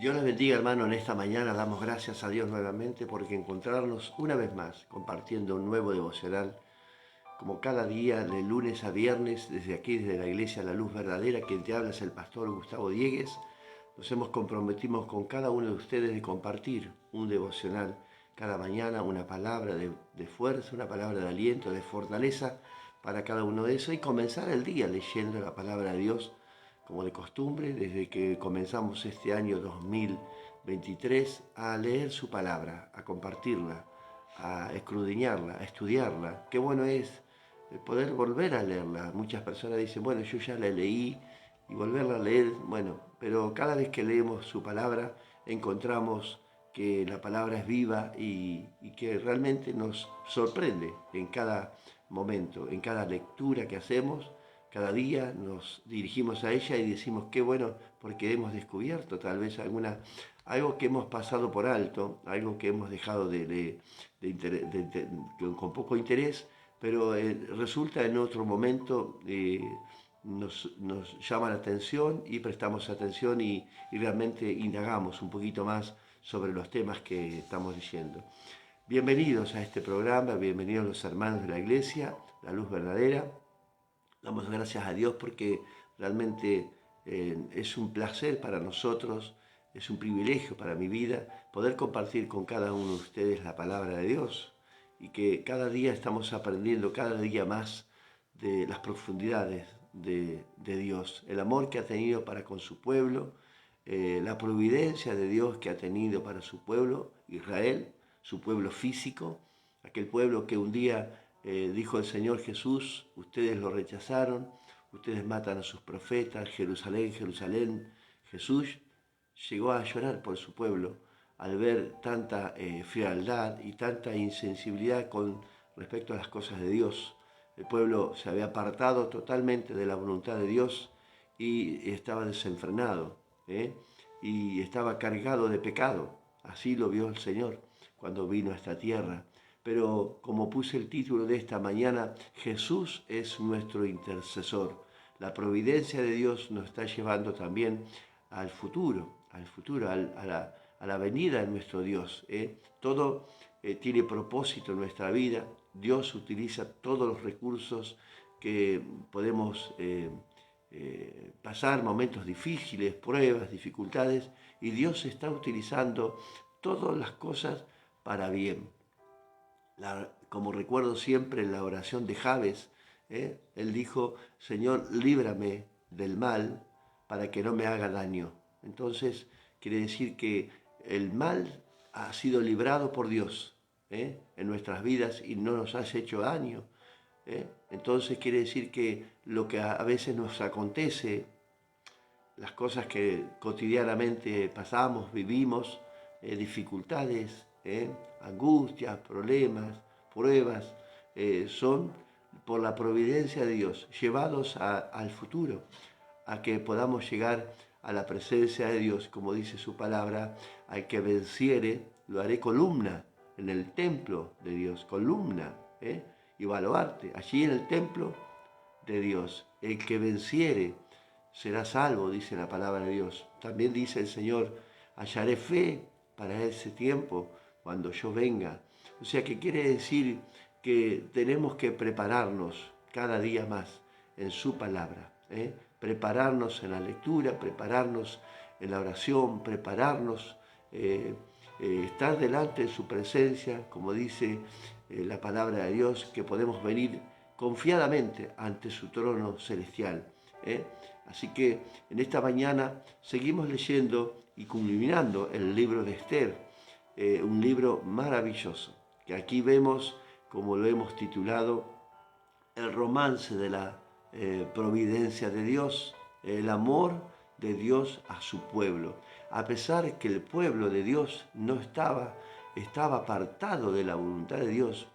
Dios les bendiga, hermano. En esta mañana damos gracias a Dios nuevamente porque encontrarnos una vez más compartiendo un nuevo devocional, como cada día, de lunes a viernes, desde aquí, desde la Iglesia La Luz Verdadera. Quien te habla es el pastor Gustavo Diegues. Nos hemos comprometido con cada uno de ustedes de compartir un devocional cada mañana, una palabra de fuerza, una palabra de aliento, de fortaleza para cada uno de esos, y comenzar el día leyendo la palabra de Dios como de costumbre, desde que comenzamos este año 2023 a leer su palabra, a compartirla, a escudriñarla, a estudiarla. Qué bueno es poder volver a leerla. Muchas personas dicen, bueno, yo ya la leí, y volverla a leer, bueno, pero cada vez que leemos su palabra encontramos que la palabra es viva y que realmente nos sorprende en cada momento, en cada lectura que hacemos. Cada día nos dirigimos a ella y decimos qué bueno, porque hemos descubierto tal vez algo que hemos pasado por alto, algo que hemos dejado con poco interés, pero resulta en otro momento nos llama la atención y prestamos atención y realmente indagamos un poquito más sobre los temas que estamos leyendo. Bienvenidos a este programa, bienvenidos los hermanos de la Iglesia, La Luz Verdadera. Damos gracias a Dios porque realmente es un placer para nosotros, es un privilegio para mi vida poder compartir con cada uno de ustedes la palabra de Dios, y que cada día estamos aprendiendo cada día más de las profundidades de Dios, el amor que ha tenido para con su pueblo, la providencia de Dios que ha tenido para su pueblo, Israel, su pueblo físico, aquel pueblo que un día dijo el Señor Jesús: ustedes lo rechazaron, ustedes matan a sus profetas, Jerusalén, Jerusalén. Jesús llegó a llorar por su pueblo al ver tanta frialdad y tanta insensibilidad con respecto a las cosas de Dios. El pueblo se había apartado totalmente de la voluntad de Dios y estaba desenfrenado, ¿eh? Y estaba cargado de pecado. Así lo vio el Señor cuando vino a esta tierra. Pero como puse el título de esta mañana, Jesús es nuestro intercesor. La providencia de Dios nos está llevando también al futuro, a la venida de nuestro Dios. Todo tiene propósito en nuestra vida. Dios utiliza todos los recursos que podemos pasar, momentos difíciles, pruebas, dificultades, y Dios está utilizando todas las cosas para bien. Como recuerdo siempre en la oración de Jabes, él dijo: Señor, líbrame del mal para que no me haga daño. Entonces quiere decir que el mal ha sido librado por Dios en nuestras vidas y no nos ha hecho daño. Entonces quiere decir que lo que a veces nos acontece, las cosas que cotidianamente pasamos, vivimos, dificultades, angustias, problemas, pruebas, son por la providencia de Dios, llevados al futuro, a que podamos llegar a la presencia de Dios, como dice su palabra: al que venciere, lo haré columna en el templo de Dios, columna, y baluarte, allí en el templo de Dios. El que venciere será salvo, dice la palabra de Dios. También dice el Señor: hallaré fe para ese tiempo, cuando yo venga. O sea que quiere decir que tenemos que prepararnos cada día más en su palabra, prepararnos en la lectura, prepararnos en la oración, prepararnos, estar delante de su presencia, como dice la palabra de Dios, que podemos venir confiadamente ante su trono celestial. Así que en esta mañana seguimos leyendo y culminando el libro de Esther, un libro maravilloso, que aquí vemos, como lo hemos titulado, el romance de la providencia de Dios, el amor de Dios a su pueblo. A pesar que el pueblo de Dios no estaba apartado de la voluntad de Dios,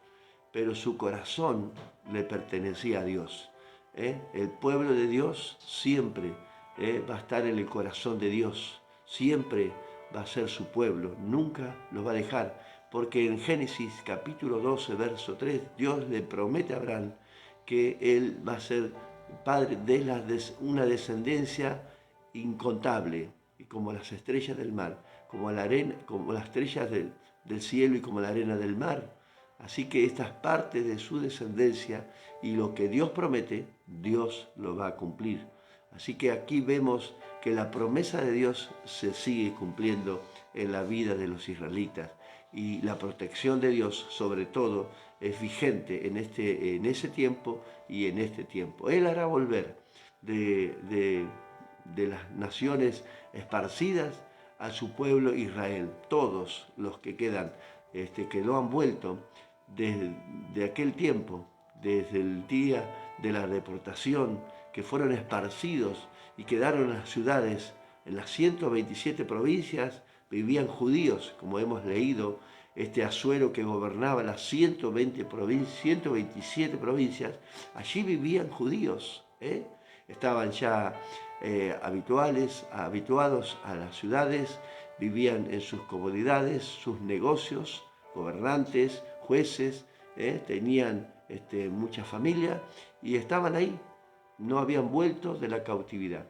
pero su corazón le pertenecía a Dios. El pueblo de Dios siempre va a estar en el corazón de Dios, siempre va a ser su pueblo, nunca los va a dejar, porque en Génesis capítulo 12, verso 3, Dios le promete a Abraham que él va a ser padre de una descendencia incontable, y como las estrellas del mar, como la arena, como las estrellas del cielo y como la arena del mar. Así que estas partes de su descendencia y lo que Dios promete, Dios lo va a cumplir. Así que aquí vemos que la promesa de Dios se sigue cumpliendo en la vida de los israelitas y la protección de Dios sobre todo es vigente en ese tiempo y en este tiempo. Él hará volver de las naciones esparcidas a su pueblo Israel, todos los que quedan, que no han vuelto desde aquel tiempo, desde el día de la deportación, que fueron esparcidos y quedaron en las ciudades, en las 127 provincias vivían judíos, como hemos leído, Asuero que gobernaba las 127 provincias, allí vivían judíos, estaban ya habituados a las ciudades, vivían en sus comodidades, sus negocios, gobernantes, jueces, tenían mucha familia y estaban ahí, no habían vuelto de la cautividad.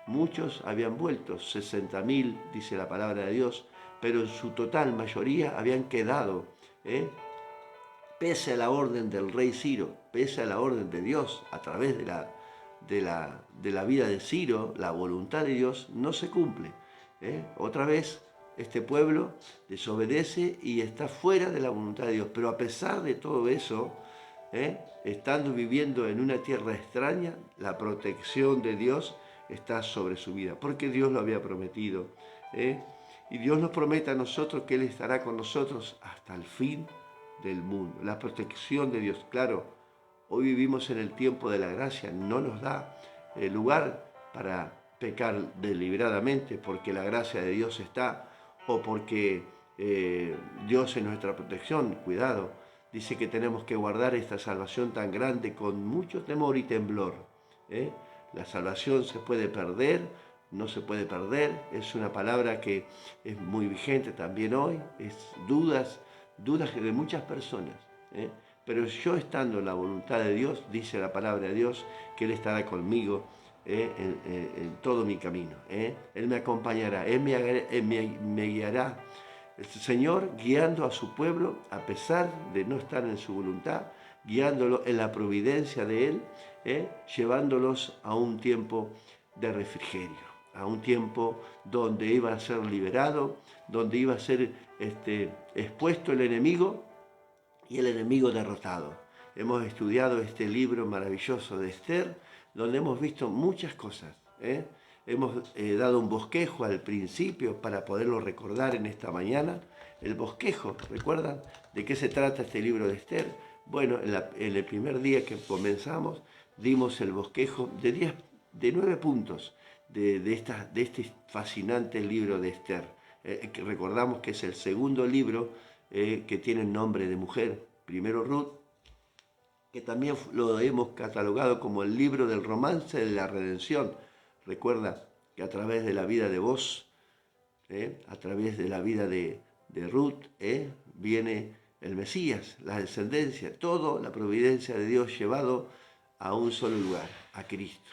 Muchos habían vuelto, 60.000, dice la palabra de Dios, pero en su total mayoría habían quedado, pese a la orden del rey Ciro, pese a la orden de Dios, a través de la vida de Ciro, la voluntad de Dios no se cumple. Otra vez, este pueblo desobedece y está fuera de la voluntad de Dios, pero a pesar de todo eso, estando viviendo en una tierra extraña, la protección de Dios está sobre su vida, porque Dios lo había prometido. Y Dios nos promete a nosotros que Él estará con nosotros hasta el fin del mundo. La protección de Dios, claro, hoy vivimos en el tiempo de la gracia, no nos da lugar para pecar deliberadamente porque la gracia de Dios está o porque Dios es nuestra protección, cuidado. Dice que tenemos que guardar esta salvación tan grande con mucho temor y temblor. La salvación se puede perder, no se puede perder, es una palabra que es muy vigente también hoy, es dudas de muchas personas. Pero yo estando en la voluntad de Dios, dice la palabra de Dios, que Él estará conmigo en todo mi camino. Él me acompañará, Él me guiará. El Señor guiando a su pueblo a pesar de no estar en su voluntad, guiándolo en la providencia de Él, llevándolos a un tiempo de refrigerio, a un tiempo donde iba a ser liberado, donde iba a ser expuesto el enemigo y el enemigo derrotado. Hemos estudiado este libro maravilloso de Esther, donde hemos visto muchas cosas. Hemos dado un bosquejo al principio para poderlo recordar en esta mañana. El bosquejo, ¿recuerdan de qué se trata este libro de Esther? Bueno, en el primer día que comenzamos dimos el bosquejo de 9 puntos de este fascinante libro de Esther. Que recordamos que es el segundo libro que tiene nombre de mujer. Primero Ruth, que también lo hemos catalogado como el libro del romance de la redención. Recuerda que a través de la vida de vos, a través de la vida de Ruth, viene el Mesías, la descendencia, todo la providencia de Dios llevado a un solo lugar, a Cristo,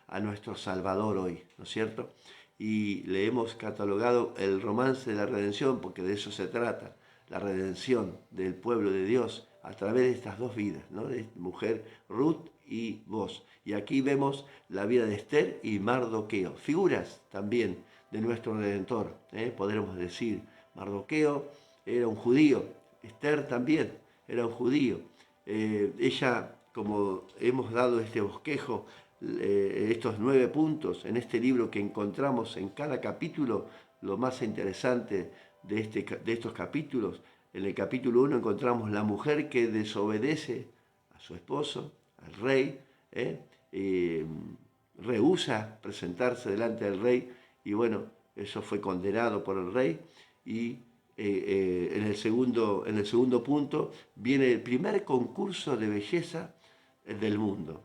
a nuestro Salvador hoy, ¿no es cierto? Y le hemos catalogado el romance de la redención, porque de eso se trata, la redención del pueblo de Dios a través de estas dos vidas, ¿no? De mujer Ruth y vos. Y aquí vemos la vida de Esther y Mardoqueo, figuras también de nuestro Redentor, podremos decir. Mardoqueo era un judío, Esther también era un judío. Ella, como hemos dado este bosquejo, estos 9 puntos en este libro que encontramos en cada capítulo, lo más interesante de estos capítulos. En el capítulo 1 encontramos la mujer que desobedece a su esposo, al rey, rehúsa presentarse delante del rey y bueno, eso fue condenado por el rey. Y en el segundo punto viene el primer concurso de belleza del mundo.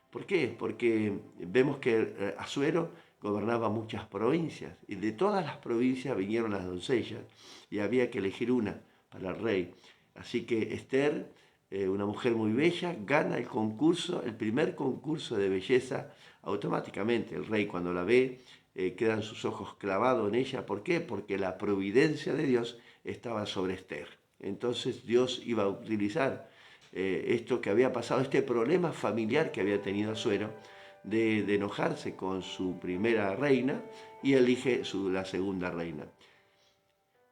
¿Por qué? Porque vemos que Asuero gobernaba muchas provincias y de todas las provincias vinieron las doncellas y había que elegir una para el rey. Así que Esther, una mujer muy bella, gana el primer concurso de belleza automáticamente. El rey cuando la ve quedan sus ojos clavados en ella. ¿Por qué? Porque la providencia de Dios estaba sobre Esther. Entonces Dios iba a utilizar esto que había pasado, este problema familiar que había tenido Asuero, de enojarse con su primera reina y elige la segunda reina.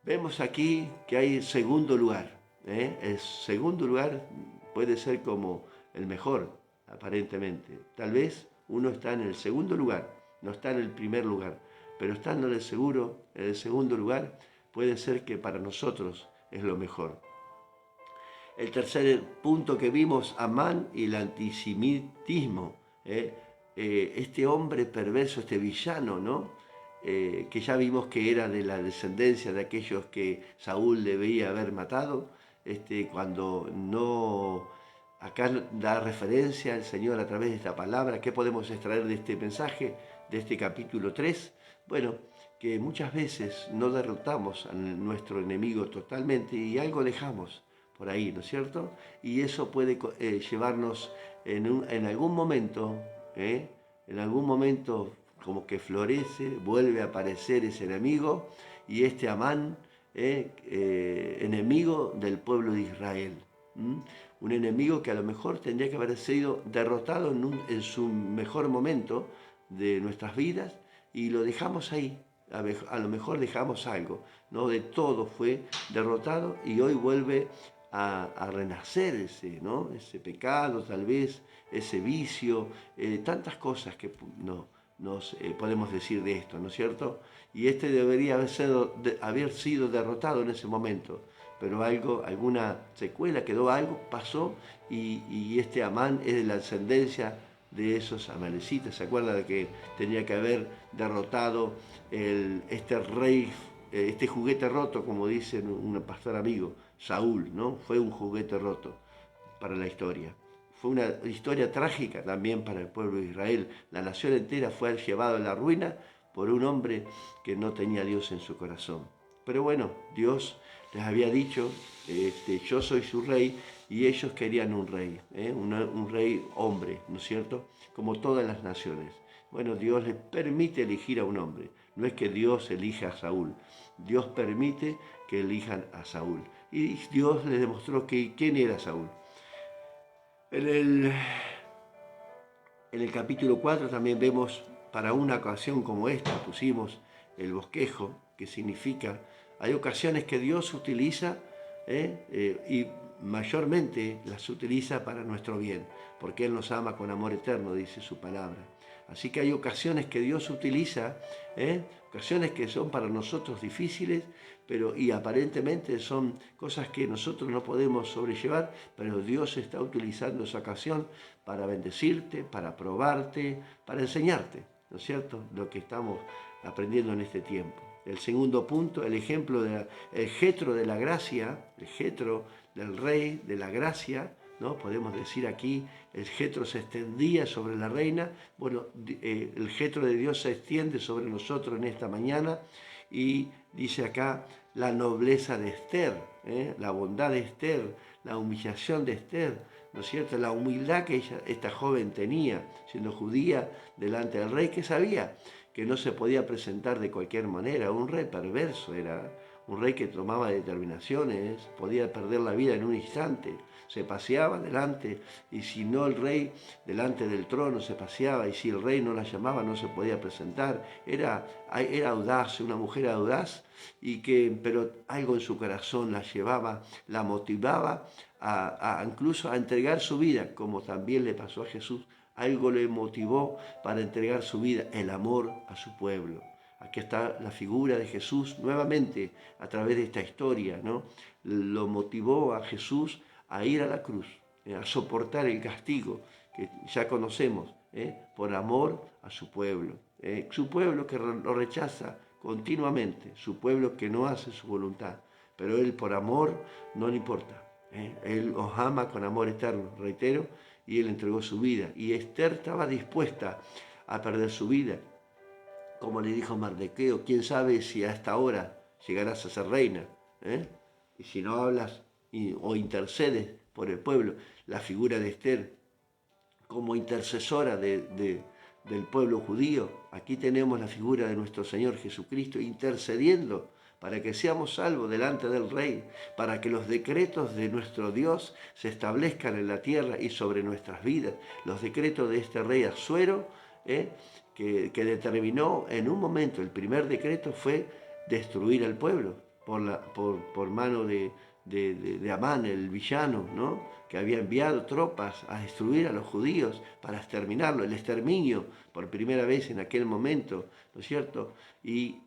Vemos aquí que hay segundo lugar. El segundo lugar puede ser como el mejor, aparentemente. Tal vez uno está en el segundo lugar, no está en el primer lugar, pero estando en el segundo lugar, puede ser que para nosotros es lo mejor. El tercer punto que vimos, Amán y el antisemitismo. Este hombre perverso, este villano, ¿no? Que ya vimos que era de la descendencia de aquellos que Saúl debía haber matado, cuando no, acá da referencia al Señor a través de esta palabra. ¿Qué podemos extraer de este mensaje, de este capítulo 3? Bueno, que muchas veces no derrotamos a nuestro enemigo totalmente y algo dejamos por ahí, ¿no es cierto? Y eso puede llevarnos en algún momento, como que florece, vuelve a aparecer ese enemigo, y este Amán, enemigo del pueblo de Israel. Un enemigo que a lo mejor tendría que haber sido derrotado en su mejor momento de nuestras vidas, y lo dejamos ahí. A lo mejor dejamos algo, no de todo fue derrotado, y hoy vuelve a renacer ese pecado, tal vez, ese vicio, tantas cosas que nos podemos decir de esto, ¿no es cierto? Y debería haber sido derrotado en ese momento, pero alguna secuela quedó, algo pasó, y este Amán es de la ascendencia de esos amalecitas. ¿Se acuerda de que tenía que haber derrotado este rey, este juguete roto, como dice un pastor amigo, Saúl, ¿no? Fue un juguete roto para la historia. Fue una historia trágica también para el pueblo de Israel. La nación entera fue llevada a la ruina por un hombre que no tenía a Dios en su corazón. Pero bueno, Dios les había dicho, yo soy su rey, y ellos querían un rey, un rey hombre, ¿no es cierto? Como todas las naciones. Bueno, Dios les permite elegir a un hombre. No es que Dios elija a Saúl, Dios permite que elijan a Saúl. Y Dios les demostró quién era Saúl. En el capítulo 4 también vemos, para una ocasión como esta, pusimos el bosquejo, que significa, hay ocasiones que Dios utiliza, y mayormente las utiliza para nuestro bien, porque Él nos ama con amor eterno, dice su palabra. Así que hay ocasiones que Dios utiliza, ocasiones que son para nosotros difíciles, y aparentemente son cosas que nosotros no podemos sobrellevar, pero Dios está utilizando esa ocasión para bendecirte, para probarte, para enseñarte, ¿no es cierto?, lo que estamos aprendiendo en este tiempo. El segundo punto, el ejemplo del Jetro de la gracia, el Jetro del rey de la gracia, ¿no? Podemos decir aquí, el Jetro se extendía sobre la reina. Bueno, el Jetro de Dios se extiende sobre nosotros en esta mañana, y dice acá la nobleza de Esther, la bondad de Esther, la humillación de Esther, ¿no es cierto? La humildad que esta joven tenía, siendo judía, delante del rey, que sabía que no se podía presentar de cualquier manera. Un rey perverso era, un rey que tomaba determinaciones, podía perder la vida en un instante. Se paseaba delante, y si no el rey delante del trono se paseaba, y si el rey no la llamaba no se podía presentar. Era audaz, una mujer audaz, pero algo en su corazón la llevaba, la motivaba incluso a entregar su vida, como también le pasó a Jesús. Algo le motivó para entregar su vida, el amor a su pueblo. Aquí está la figura de Jesús nuevamente a través de esta historia, ¿no? Lo motivó a Jesús a ir a la cruz, a soportar el castigo que ya conocemos, por amor a su pueblo que lo rechaza continuamente, su pueblo que no hace su voluntad, pero Él por amor no le importa. Él os ama con amor eterno, reitero, y Él entregó su vida. Y Esther estaba dispuesta a perder su vida. Como le dijo Mardoqueo, quién sabe si a esta hora llegarás a ser reina. Y si no hablas o intercedes por el pueblo, la figura de Esther como intercesora de del pueblo judío. Aquí tenemos la figura de nuestro Señor Jesucristo intercediendo para que seamos salvos delante del Rey, para que los decretos de nuestro Dios se establezcan en la tierra y sobre nuestras vidas. Los decretos de este rey Asuero, que determinó en un momento, el primer decreto fue destruir al pueblo por mano de Amán, el villano, ¿no? Que había enviado tropas a destruir a los judíos para exterminarlo, el exterminio por primera vez en aquel momento, ¿no es cierto? Y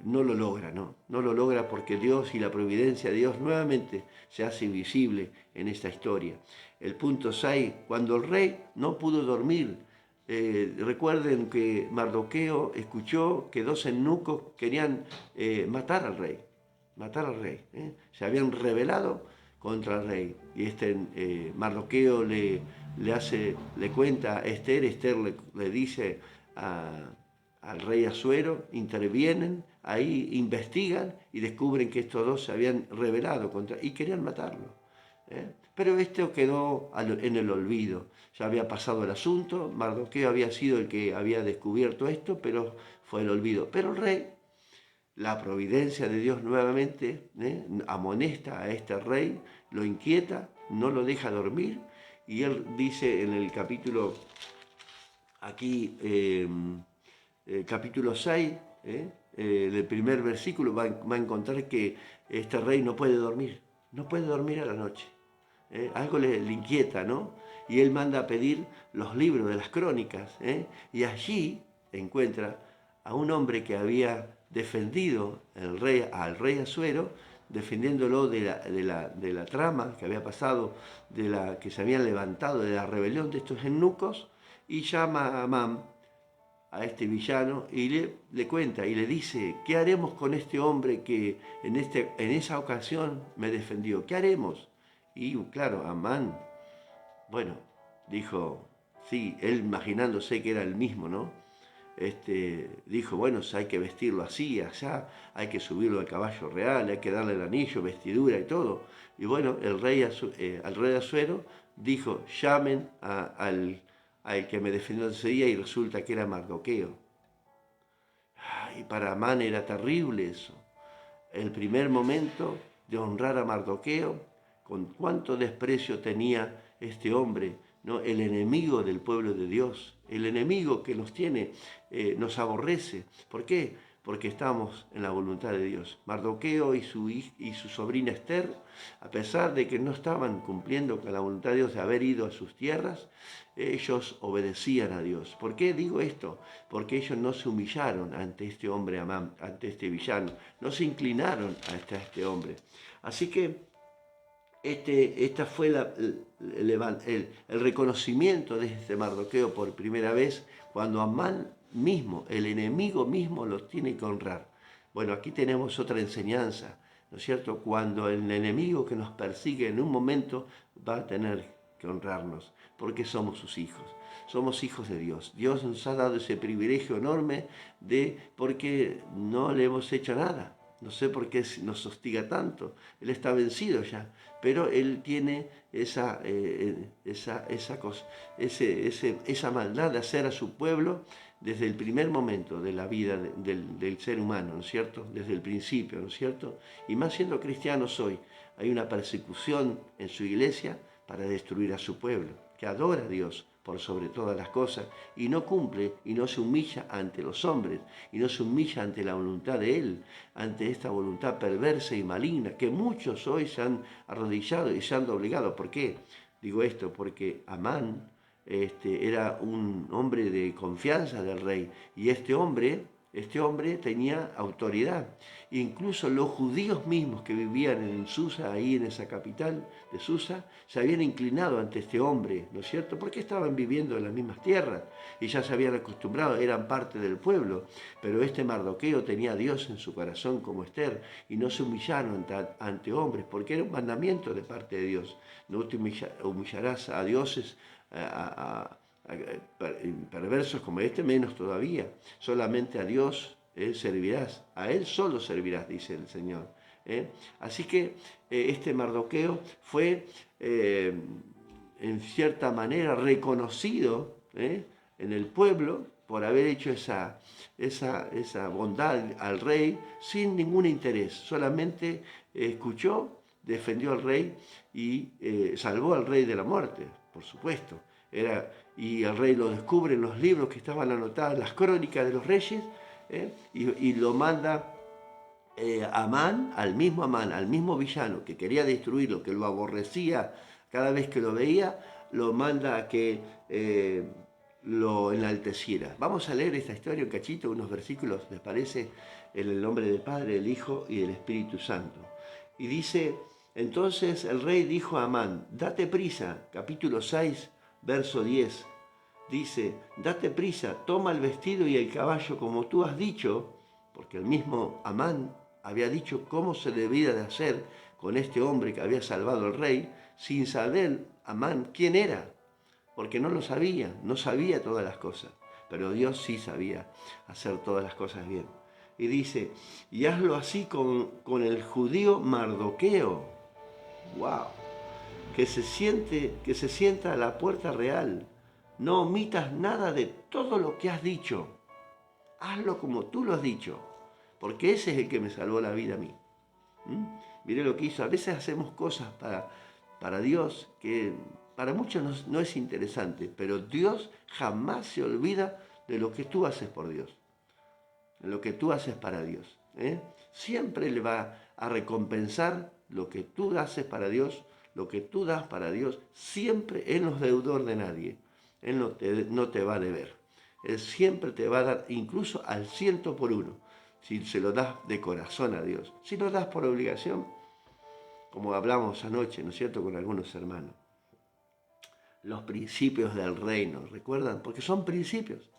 no lo logra, ¿no? No lo logra porque Dios y la providencia de Dios nuevamente se hace visible en esta historia. El punto 6, cuando el rey no pudo dormir, recuerden que Mardoqueo escuchó que 2 eunucos querían matar al rey. Se habían rebelado contra el rey. Y Mardoqueo le cuenta a Esther, le dice al rey Asuero, intervienen, ahí investigan y descubren que estos dos se habían rebelado y querían matarlo. Pero esto quedó en el olvido. Ya había pasado el asunto, Mardoqueo había sido el que había descubierto esto, pero fue el olvido. Pero el rey, la providencia de Dios nuevamente, amonesta a este rey, lo inquieta, no lo deja dormir, y él dice en el capítulo, aquí, capítulo 6, el primer versículo, va a encontrar que este rey no puede dormir a la noche. Algo le inquieta, ¿no? Y él manda a pedir los libros de las crónicas, y allí encuentra a un hombre que había defendido al rey Asuero, defendiéndolo de la trama que había pasado, que se habían levantado de la rebelión de estos eunucos, y llama a Amán, a este villano, y le cuenta y le dice: ¿qué haremos con este hombre que en esa ocasión me defendió? ¿Qué haremos? Y claro, Amán, bueno, dijo, sí, él imaginándose que era el mismo, ¿no? Dijo, bueno, hay que vestirlo así, allá, hay que subirlo al caballo real, hay que darle el anillo, vestidura y todo. Y bueno, al rey Asuero dijo, llamen al que me defendió ese día, y resulta que era Mardoqueo. Y para Amán era terrible eso. El primer momento de honrar a Mardoqueo, con cuánto desprecio tenía este hombre, ¿no? El enemigo del pueblo de Dios, el enemigo que nos tiene, nos aborrece. ¿Por qué? Porque estamos en la voluntad de Dios. Mardoqueo y su sobrina Esther, a pesar de que no estaban cumpliendo con la voluntad de Dios de haber ido a sus tierras, ellos obedecían a Dios. ¿Por qué digo esto? Porque ellos no se humillaron ante este hombre Amán, ante este villano, no se inclinaron ante este hombre. Así que esta fue el reconocimiento de este Mardoqueo por primera vez, cuando Amán mismo, el enemigo mismo, los tiene que honrar. Bueno, aquí tenemos otra enseñanza, ¿no es cierto? Cuando el enemigo que nos persigue en un momento va a tener que honrarnos, porque somos sus hijos. Somos hijos de Dios. Dios nos ha dado ese privilegio enorme porque no le hemos hecho nada. No sé por qué nos hostiga tanto. Él está vencido ya, pero él tiene esa maldad de hacer a su pueblo desde el primer momento de la vida del ser humano, ¿no es cierto? Desde el principio, ¿no es cierto? Y más siendo cristianos hoy, hay una persecución en su iglesia para destruir a su pueblo, que adora a Dios por sobre todas las cosas, y no cumple y no se humilla ante los hombres, y no se humilla ante la voluntad de Él, ante esta voluntad perversa y maligna, que muchos hoy se han arrodillado y se han doblegado. ¿Por qué? Digo esto, porque Amán era un hombre de confianza del rey, y este hombre tenía autoridad. Incluso los judíos mismos que vivían en Susa, ahí en esa capital de Susa, se habían inclinado ante este hombre, ¿no es cierto? Porque estaban viviendo en las mismas tierras y ya se habían acostumbrado, eran parte del pueblo. Pero este Mardoqueo tenía a Dios en su corazón como Esther, y no se humillaron ante hombres, porque era un mandamiento de parte de Dios. No te humillarás a dioses, perversos como este, menos todavía. Solamente a Dios servirás, a Él solo servirás, dice el Señor. Así que este Mardoqueo fue en cierta manera reconocido en el pueblo por haber hecho esa bondad al rey sin ningún interés. Solamente escuchó, defendió al rey y salvó al rey de la muerte, por supuesto. Y el rey lo descubre en los libros que estaban anotados, las crónicas de los reyes, y lo manda Amán, al mismo villano que quería destruirlo, que lo aborrecía cada vez que lo veía, lo manda a que lo enalteciera. Vamos a leer esta historia, un cachito, unos versículos, ¿les parece? En el nombre del Padre, del Hijo y del Espíritu Santo. Y dice, entonces el rey dijo a Amán, date prisa, capítulo 6, verso 10. Dice, date prisa, toma el vestido y el caballo como tú has dicho, porque el mismo Amán había dicho cómo se debía de hacer con este hombre que había salvado al rey, sin saber Amán quién era, porque no lo sabía, no sabía todas las cosas, pero Dios sí sabía hacer todas las cosas bien. Y dice, y hazlo así con el judío Mardoqueo, wow, que se sienta a la puerta real. No omitas nada de todo lo que has dicho. Hazlo como tú lo has dicho, porque ese es el que me salvó la vida a mí. Miré lo que hizo. A veces hacemos cosas para Dios que para muchos no es interesante, pero Dios jamás se olvida de lo que tú haces por Dios, de lo que tú haces para Dios. Siempre le va a recompensar lo que tú haces para Dios, lo que tú das para Dios. Siempre Él no es deudor de nadie. Él no te va a deber. Él siempre te va a dar, incluso al 100 por 1, si se lo das de corazón a Dios. Si lo das por obligación, como hablamos anoche, ¿no es cierto?, con algunos hermanos. Los principios del reino, ¿recuerdan? Porque son principios.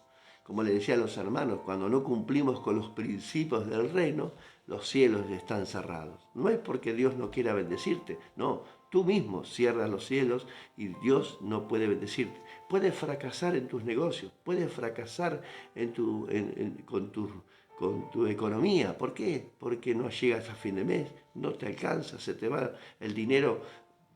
Como le decía a los hermanos, cuando no cumplimos con los principios del reino, los cielos están cerrados. No es porque Dios no quiera bendecirte, no, tú mismo cierras los cielos y Dios no puede bendecirte. Puedes fracasar en tus negocios, puedes fracasar con tu economía. ¿Por qué? Porque no llegas a fin de mes, no te alcanza, se te va el dinero,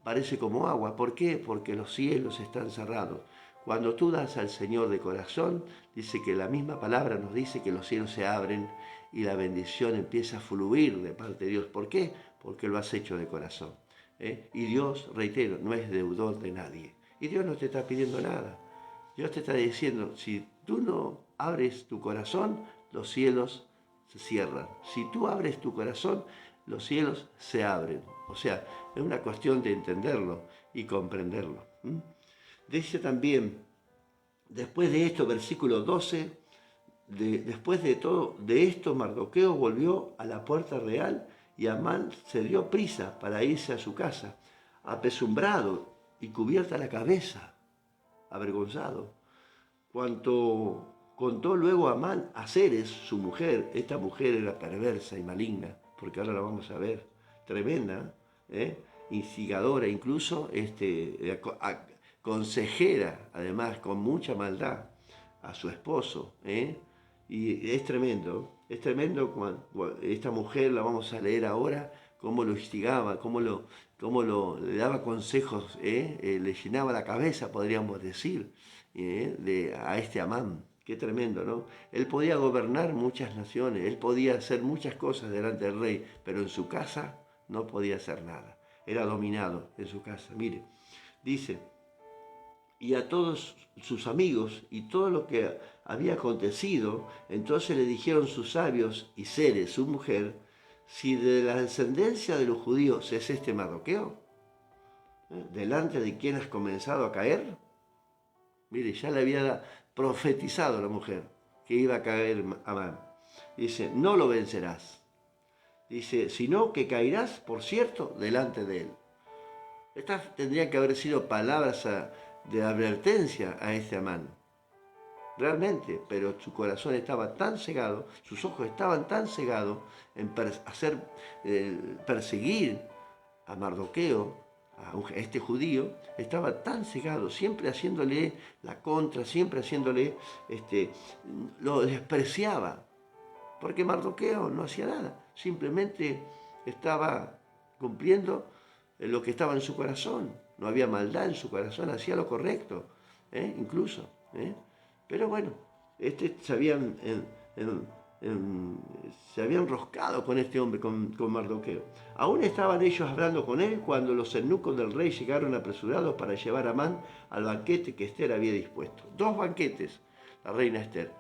parece como agua. ¿Por qué? Porque los cielos están cerrados. Cuando tú das al Señor de corazón, dice que la misma palabra nos dice que los cielos se abren y la bendición empieza a fluir de parte de Dios. ¿Por qué? Porque lo has hecho de corazón. Y Dios, reitero, no es deudor de nadie. Y Dios no te está pidiendo nada. Dios te está diciendo, si tú no abres tu corazón, los cielos se cierran. Si tú abres tu corazón, los cielos se abren. O sea, es una cuestión de entenderlo y comprenderlo. Dice también, después de esto, versículo 12, después de todo de esto, Mardoqueo volvió a la puerta real y Amán se dio prisa para irse a su casa, apesumbrado y cubierta la cabeza, avergonzado. Cuanto contó luego Amán a Zeres, su mujer, esta mujer era perversa y maligna, porque ahora la vamos a ver, tremenda, instigadora, incluso consejera, además, con mucha maldad a su esposo. Y es tremendo cuando esta mujer, la vamos a leer ahora, cómo lo instigaba, cómo le daba consejos, le llenaba la cabeza, podríamos decir, a este Amán. Qué tremendo, ¿no? Él podía gobernar muchas naciones, él podía hacer muchas cosas delante del rey, pero en su casa no podía hacer nada. Era dominado en su casa. Mire, dice, y a todos sus amigos y todo lo que había acontecido, entonces le dijeron sus sabios y Zeres, su mujer, si de la descendencia de los judíos es este Mardoqueo, delante de quien has comenzado a caer. Mire, ya le había profetizado a la mujer que iba a caer Amán. Dice, no lo vencerás. Dice, sino que caerás, por cierto, delante de él. Estas tendrían que haber sido palabras de advertencia a este Amán. Realmente, pero su corazón estaba tan cegado, sus ojos estaban tan cegados en perseguir a Mardoqueo, a este judío, estaba tan cegado, siempre haciéndole la contra, siempre haciéndole, lo despreciaba, porque Mardoqueo no hacía nada, simplemente estaba cumpliendo lo que estaba en su corazón, no había maldad en su corazón, hacía lo correcto, incluso. Pero bueno, en- se habían enroscado con este hombre, con Mardoqueo. Aún estaban ellos hablando con él cuando los eunucos del rey llegaron apresurados para llevar a Amán al banquete que Esther había dispuesto. 2 banquetes, la reina Esther.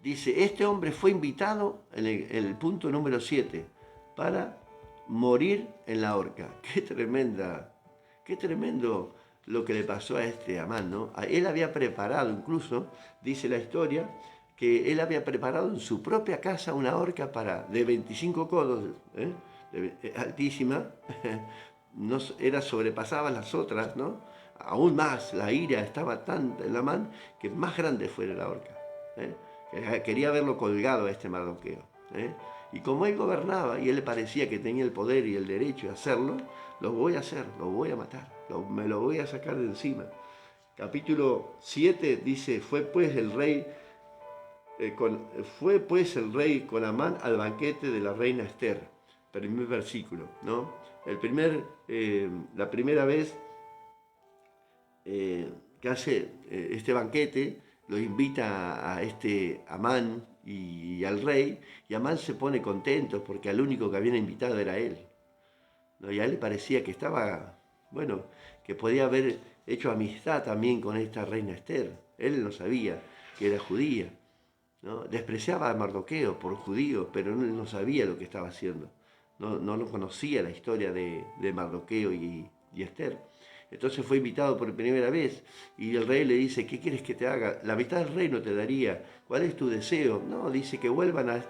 Dice, este hombre fue invitado en el punto número 7 para morir en la horca. Qué tremendo lo que le pasó a este Amán, ¿no? Él había preparado, incluso, dice la historia, que él había preparado en su propia casa una horca de 25 codos, altísima, no, sobrepasaba las otras, ¿no? Aún más, la ira estaba tanta en Amán que más grande fue la horca. ¿eh? Quería verlo colgado a este Mardoqueo. Y como él gobernaba y él le parecía que tenía el poder y el derecho de hacerlo, lo voy a hacer, lo voy a matar, me lo voy a sacar de encima. Capítulo 7 dice, fue pues el rey con Amán al banquete de la reina Esther. Primer versículo, ¿no? La primera vez que hace este banquete, lo invita a este Amán y al rey, y Amán se pone contento porque al único que habían invitado era él. ¿No? Y a él le parecía que estaba, bueno, que podía haber hecho amistad también con esta reina Esther. Él no sabía que era judía, ¿no? Despreciaba a Mardoqueo por judío, pero él no sabía lo que estaba haciendo. No conocía la historia de Mardoqueo y Esther. Entonces fue invitado por primera vez y el rey le dice, ¿qué quieres que te haga? La mitad del reino te daría. ¿Cuál es tu deseo? No, dice que vuelvan a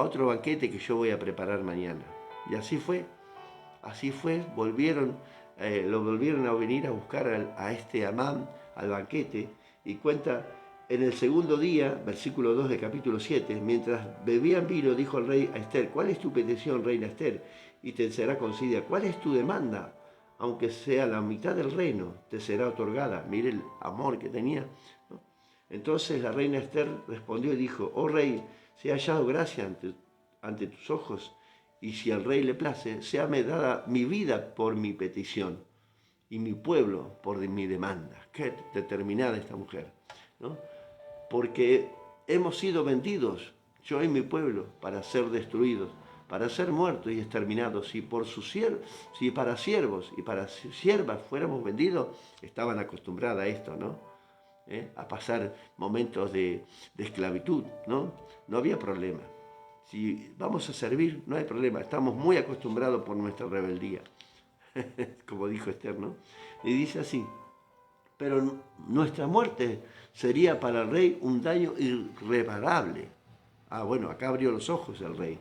otro banquete que yo voy a preparar mañana. Y así fue, lo volvieron a venir a buscar a este Amán al banquete y cuenta en el segundo día, versículo 2 del capítulo 7, mientras bebían vino, dijo el rey a Esther, ¿cuál es tu petición, reina Esther? Y te será concedida. ¿Cuál es tu demanda? Aunque sea la mitad del reino, te será otorgada. Mire el amor que tenía, ¿no? Entonces la reina Esther respondió y dijo, oh rey, si he hallado gracia ante tus ojos, y si al rey le place, séame dada mi vida por mi petición, y mi pueblo por mi demanda. Qué determinada esta mujer, ¿no? Porque hemos sido vendidos, yo y mi pueblo, para ser destruidos, para ser muertos y exterminados. Si para siervos y para siervas fuéramos vendidos, estaban acostumbradas a esto, ¿no? A pasar momentos de esclavitud, ¿no? No había problema. Si vamos a servir, no hay problema. Estamos muy acostumbrados por nuestra rebeldía, como dijo Esther, ¿no? Y dice así, pero nuestra muerte sería para el rey un daño irreparable. Ah, bueno, acá abrió los ojos el rey.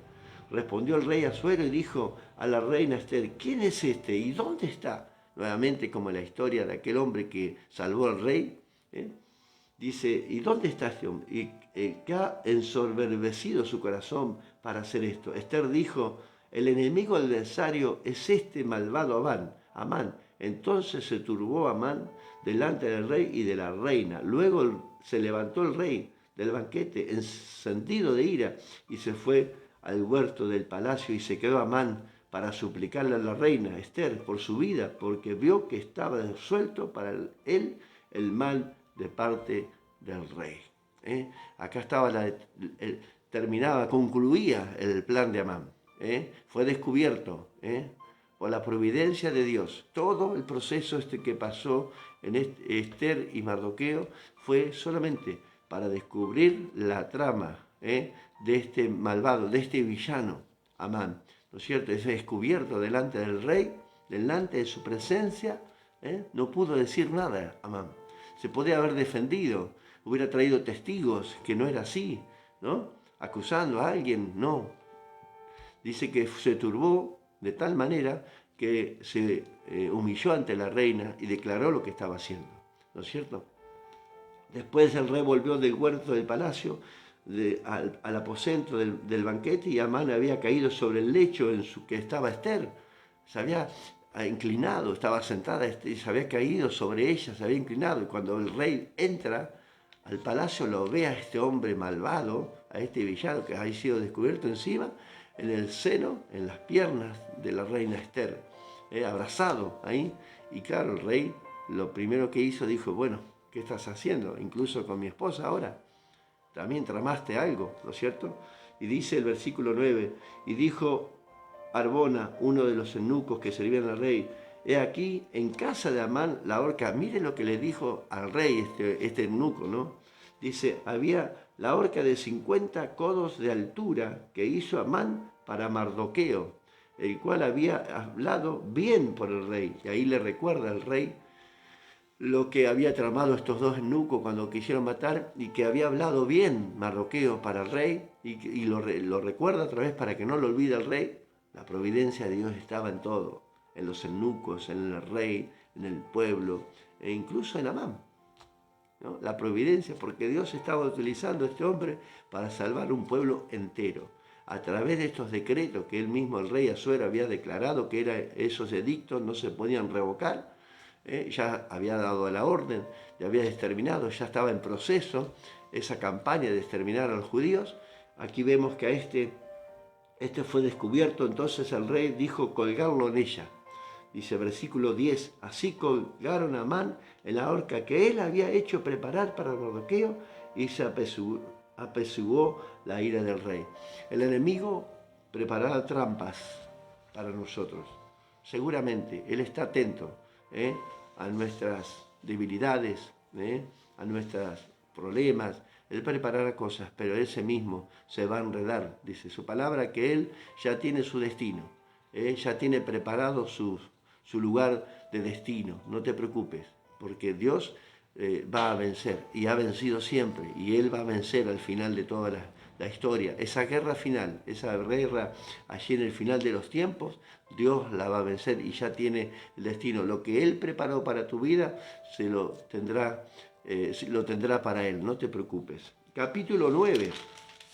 Respondió el rey Asuero y dijo a la reina Esther, ¿quién es este y dónde está? Nuevamente como la historia de aquel hombre que salvó al rey. Dice, ¿y dónde está este hombre? Y que ha ensoberbecido su corazón para hacer esto. Esther dijo, el enemigo adversario es este malvado Amán. Entonces se turbó Amán delante del rey y de la reina. Luego se levantó el rey del banquete encendido de ira y se fue al huerto del palacio y se quedó Amán para suplicarle a la reina Esther por su vida, porque vio que estaba resuelto para él el mal de parte del rey. Acá estaba concluía el plan de Amán. Fue descubierto por la providencia de Dios. Todo el proceso que pasó en Esther y Mardoqueo fue solamente para descubrir la trama de este malvado, de este villano, Amán. ¿No es cierto? Es descubierto delante del rey, delante de su presencia. No pudo decir nada, Amán. Se podía haber defendido, hubiera traído testigos, que no era así, ¿no? Acusando a alguien, no. Dice que se turbó de tal manera que se humilló ante la reina y declaró lo que estaba haciendo, ¿no es cierto? Después el rey volvió del huerto del palacio al aposento del banquete y Amán había caído sobre el lecho que estaba Esther. Se había inclinado, estaba sentada y se había caído sobre ella, se había inclinado. Y cuando el rey entra al palacio, lo ve a este hombre malvado, a este villano que había sido descubierto encima, en el seno, en las piernas de la reina Esther, abrazado ahí. Y claro, el rey lo primero que hizo, dijo, bueno, ¿Qué estás haciendo? Incluso con mi esposa ahora. También tramaste algo, ¿no es cierto? Y dice el versículo 9, y dijo Arbona, uno de los eunucos que servían al rey, he aquí en casa de Amán la horca. Mire lo que le dijo al rey este eunuco, ¿no? Dice, había la horca de 50 codos de altura que hizo Amán para Mardoqueo, el cual había hablado bien por el rey. Y ahí le recuerda al rey lo que había tramado estos dos eunucos cuando quisieron matar, y que había hablado bien Mardoqueo para el rey, y lo recuerda otra vez para que no lo olvide el rey. La providencia de Dios estaba en todo, en los eunucos, en el rey, en el pueblo, e incluso en Amán, ¿no? La providencia, porque Dios estaba utilizando a este hombre para salvar un pueblo entero, a través de estos decretos que él mismo, el rey Asuero, había declarado que esos edictos no se podían revocar. Ya había dado la orden, ya había exterminado, ya estaba en proceso esa campaña de exterminar a los judíos. Aquí vemos que a este fue descubierto, entonces el rey dijo colgarlo en ella. Dice versículo 10, así colgaron a Amán en la horca que él había hecho preparar para Mardoqueo, y se apaciguó la ira del rey. El enemigo preparará trampas para nosotros. Seguramente él está atento a nuestras debilidades, a nuestros problemas. Él preparará cosas, pero ese mismo se va a enredar. Dice su palabra que él ya tiene su destino, ya tiene preparado su lugar de destino. No te preocupes, porque Dios va a vencer, y ha vencido siempre, y Él va a vencer al final de toda la historia. Esa guerra final, esa guerra allí en el final de los tiempos, Dios la va a vencer y ya tiene el destino. Lo que Él preparó para tu vida, lo tendrá para Él, no te preocupes. Capítulo 9,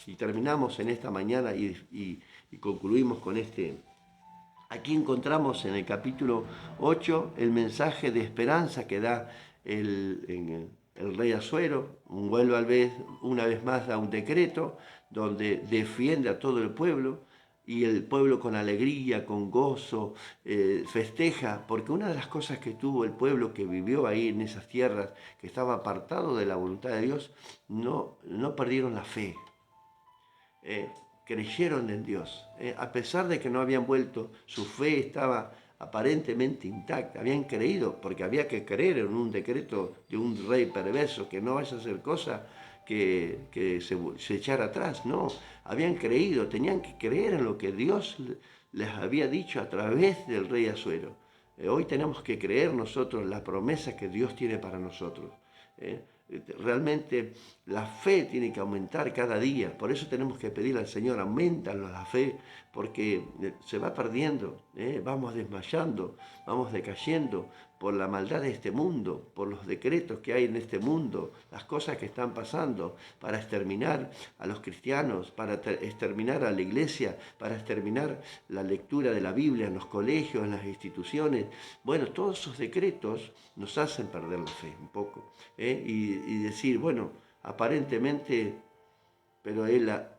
y terminamos en esta mañana y concluimos con este. Aquí encontramos en el capítulo 8 el mensaje de esperanza que da el rey Asuero. Vuelve una vez más a un decreto donde defiende a todo el pueblo, y el pueblo con alegría, con gozo, festeja, porque una de las cosas que tuvo el pueblo que vivió ahí en esas tierras, que estaba apartado de la voluntad de Dios, no perdieron la fe. Creyeron en Dios, a pesar de que no habían vuelto, su fe estaba aparentemente intacta, habían creído, porque había que creer en un decreto de un rey perverso, que no vaya a ser cosa que se echara atrás, no, habían creído, tenían que creer en lo que Dios les había dicho a través del rey Asuero. Hoy tenemos que creer nosotros la promesa que Dios tiene para nosotros. Realmente la fe tiene que aumentar cada día, por eso tenemos que pedirle al Señor, aumentanos la fe, porque se va perdiendo, vamos desmayando, vamos decayendo por la maldad de este mundo, por los decretos que hay en este mundo, las cosas que están pasando para exterminar a los cristianos, para exterminar a la iglesia, para exterminar la lectura de la Biblia en los colegios, en las instituciones. Bueno, todos esos decretos nos hacen perder la fe un poco, y decir, bueno, aparentemente, pero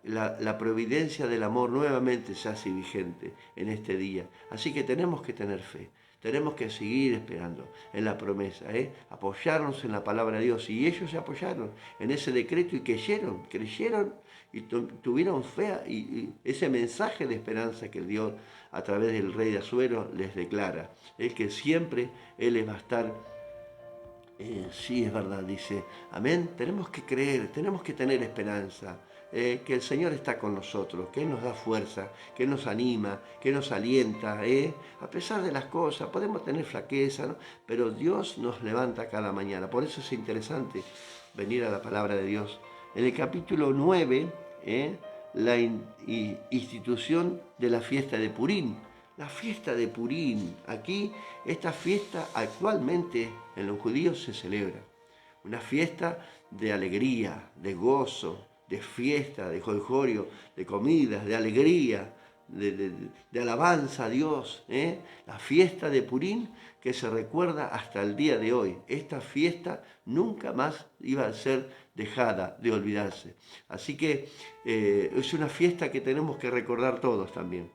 la providencia del amor nuevamente se hace vigente en este día. Así que tenemos que tener fe, tenemos que seguir esperando en la promesa, apoyarnos en la palabra de Dios. Y ellos se apoyaron en ese decreto y creyeron y tuvieron fe, y ese mensaje de esperanza que Dios a través del rey de Asuero les declara, es que siempre Él les va a estar. Sí, es verdad, dice, amén, tenemos que creer, tenemos que tener esperanza, que el Señor está con nosotros, que Él nos da fuerza, que Él nos anima, que nos alienta, a pesar de las cosas, podemos tener flaqueza, ¿no? Pero Dios nos levanta cada mañana. Por eso es interesante venir a la palabra de Dios. En el capítulo 9, la institución de la fiesta de Purim. La fiesta de Purim, aquí esta fiesta actualmente en los judíos se celebra. Una fiesta de alegría, de gozo, de fiesta, de jolgorio, de comidas, de alegría, de alabanza a Dios. La fiesta de Purim que se recuerda hasta el día de hoy. Esta fiesta nunca más iba a ser dejada de olvidarse. Así que es una fiesta que tenemos que recordar todos también,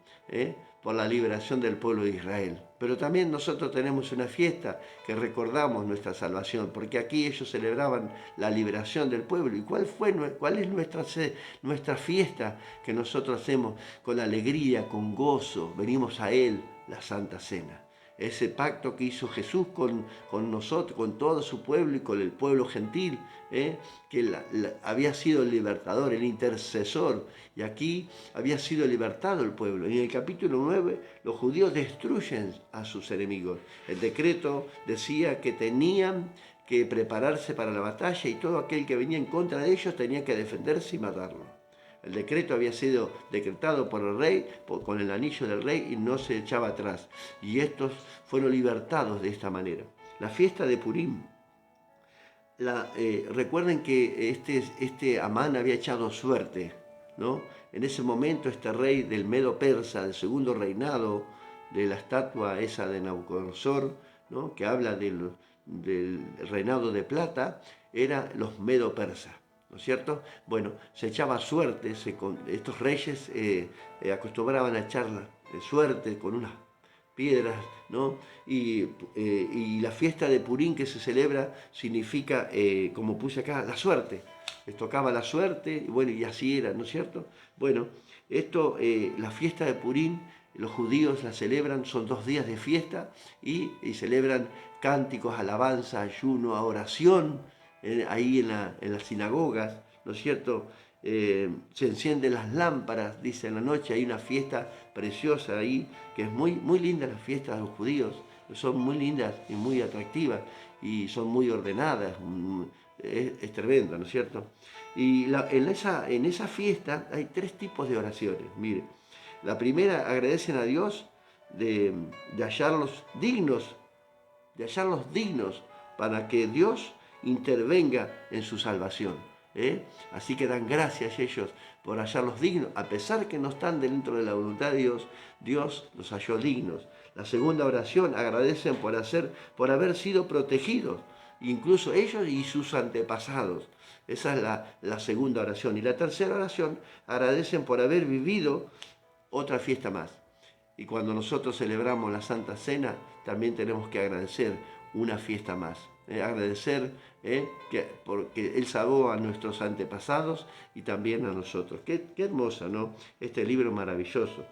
por la liberación del pueblo de Israel. Pero también nosotros tenemos una fiesta que recordamos nuestra salvación, porque aquí ellos celebraban la liberación del pueblo. ¿Y cuál es nuestra fiesta que nosotros hacemos con alegría, con gozo? Venimos a Él, la Santa Cena. Ese pacto que hizo Jesús con nosotros, con todo su pueblo y con el pueblo gentil, que había sido el libertador, el intercesor, y aquí había sido libertado el pueblo. Y en el capítulo 9 los judíos destruyen a sus enemigos. El decreto decía que tenían que prepararse para la batalla y todo aquel que venía en contra de ellos tenía que defenderse y matarlo. El decreto había sido decretado por el rey, con el anillo del rey, y no se echaba atrás. Y estos fueron libertados de esta manera. La fiesta de Purim. Recuerden que este Amán había echado suerte, ¿no? En ese momento este rey del Medo Persa, del segundo reinado, de la estatua esa de Nabucodonosor, ¿no? Que habla del reinado de plata, eran los Medo Persas. ¿No es cierto? Bueno, se echaba suerte, estos reyes acostumbraban a echar suerte con unas piedras, ¿no? Y la fiesta de Purim que se celebra significa, como puse acá, la suerte. Les tocaba la suerte, y bueno, y así era, ¿no es cierto? Bueno, la fiesta de Purim, los judíos la celebran, son 2 días de fiesta y celebran cánticos, alabanza, ayuno, oración, ahí en las sinagogas, ¿no es cierto? Se encienden las lámparas, dice en la noche, hay una fiesta preciosa ahí, que es muy, muy linda la fiesta de los judíos, son muy lindas y muy atractivas y son muy ordenadas, es tremendo, ¿no es cierto? Y en esa fiesta hay 3 tipos de oraciones, mire. La primera, agradecen a Dios de hallarlos dignos, para que Dios intervenga en su salvación. Así que dan gracias ellos por hallarlos dignos, a pesar que no están dentro de la voluntad de Dios, Dios los halló dignos. La segunda oración, agradecen por haber sido protegidos, incluso ellos y sus antepasados. Esa es la segunda oración. Y la tercera oración, agradecen por haber vivido otra fiesta más. Y cuando nosotros celebramos la Santa Cena, también tenemos que agradecer una fiesta más. Agradecer porque Él salvó a nuestros antepasados y también a nosotros. Qué hermosa, ¿no? Este libro maravilloso.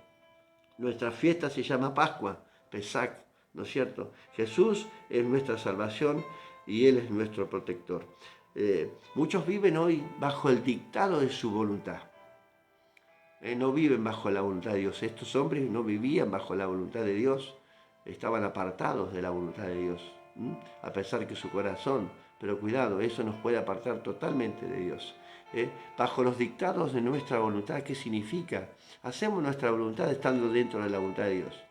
Nuestra fiesta se llama Pascua, Pesach, ¿no es cierto? Jesús es nuestra salvación y Él es nuestro protector. Muchos viven hoy bajo el dictado de su voluntad. No viven bajo la voluntad de Dios. Estos hombres no vivían bajo la voluntad de Dios, estaban apartados de la voluntad de Dios, a pesar que su corazón, pero cuidado, eso nos puede apartar totalmente de Dios. Bajo los dictados de nuestra voluntad, ¿qué significa? Hacemos nuestra voluntad estando dentro de la voluntad de Dios.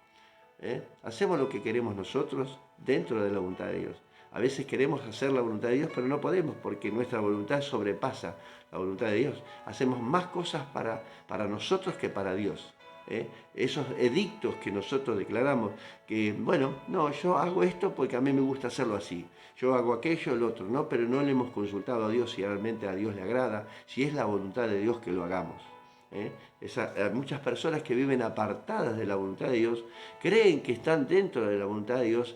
Hacemos lo que queremos nosotros dentro de la voluntad de Dios. A veces queremos hacer la voluntad de Dios, pero no podemos porque nuestra voluntad sobrepasa la voluntad de Dios. Hacemos más cosas para nosotros que para Dios. Esos edictos que nosotros declaramos, que bueno, no, yo hago esto porque a mí me gusta hacerlo así. Yo hago aquello, el otro, no, pero no le hemos consultado a Dios si realmente a Dios le agrada, si es la voluntad de Dios que lo hagamos. Muchas personas que viven apartadas de la voluntad de Dios creen que están dentro de la voluntad de Dios.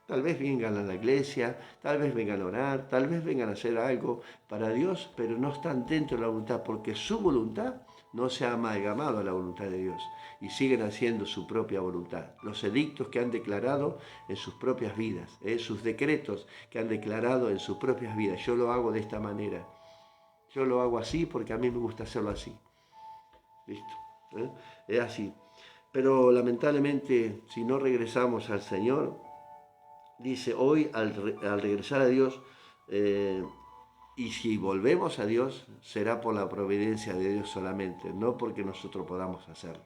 Tal vez vengan a la iglesia, tal vez vengan a orar, tal vez vengan a hacer algo para Dios, pero no están dentro de la voluntad porque su voluntad no se ha amalgamado a la voluntad de Dios y siguen haciendo su propia voluntad. Los edictos que han declarado en sus propias vidas, sus decretos que han declarado en sus propias vidas. Yo lo hago de esta manera. Yo lo hago así porque a mí me gusta hacerlo así. Listo. Es así. Pero lamentablemente, si no regresamos al Señor, dice hoy al regresar a Dios, y si volvemos a Dios, será por la providencia de Dios solamente, no porque nosotros podamos hacerlo.